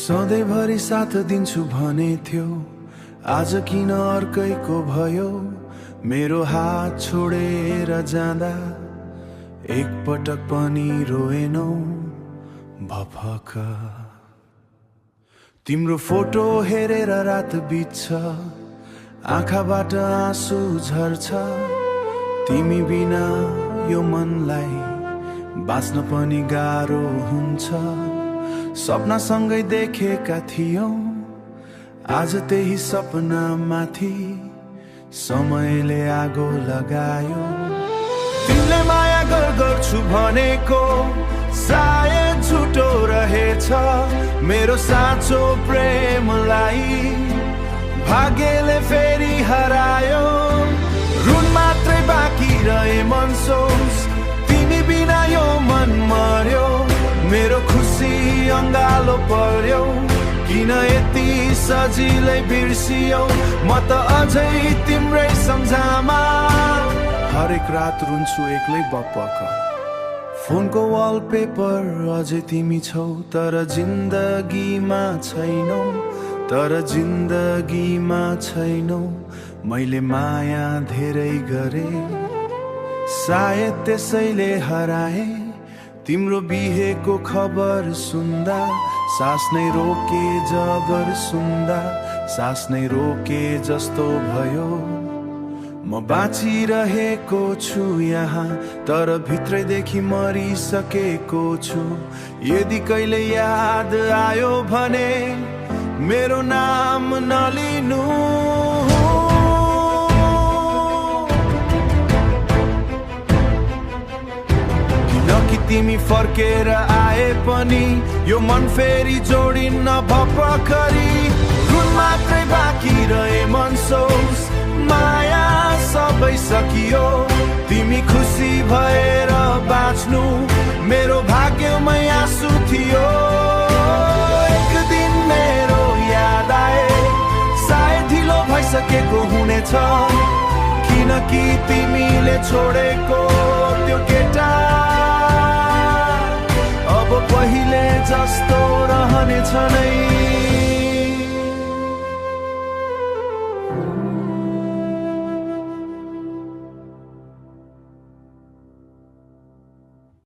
सधैँभरि साथ दिन्छु भने थियो, आज किन अर्कैको भयो। मेरो हात छोडेर जाँदा एक पटक पनि रोएनौ भफक। तिम्रो फोटो हेरेर रात बित्छ, आँखाबाट आँसु झर्छ। तिमी बिना यो मनलाई बाँच्न पनि गाह्रो हुन्छ। सपनासँगै देखेका थियौं, आज त्यही सपना माथि समयले आगो लगायो। तिमीले माया गर्छु भनेको सायद झुटो रहेछ। मेरो साँचो प्रेमलाई भाग्यले फेरि हरायो। रुन मात्रै बाँकी रहे मनसोस, तिमी बिना यो मन मर्यो। मेरो खुसी अङ्गालो पर्यो, किन यति सजिलै बिर्सियो। म त अझै तिम्रै सम्झामा हरेक रात रुन्छु एक्लै बपक। फोनको वालपेपर अझै तिमी छौ, तर जिन्दगीमा छैनौ। छैनौ। मैले माया धेरै गरे, सायद त्यसैले हराए। तिम्रो बिहेको खबर सुन्दा सास नै रोके, जबर सुन्दा सास नै रोके जस्तो भयो। म बाँचिरहेको छु यहाँ, तर भित्रैदेखि मरिसकेको छु। यदि कहिले याद आयो भने मेरो नाम नलिनु। कि तिमी फर्केर आए पनि यो मन फेरि जोडिन्न भपकरी। रुन मात्रै बाँकी रहे मनसोस, माया सबै सकियो। तिमी खुसी भएर बाँच्नु मेरो भाग्यमै आँसु थियो। एक दिन मेरो याद आए, सायद ढिलो भइसकेको हुनेछ, किनकि तिमीले छोडेको त्यो केटा अब पहिले जस्तो रहनेछ नै।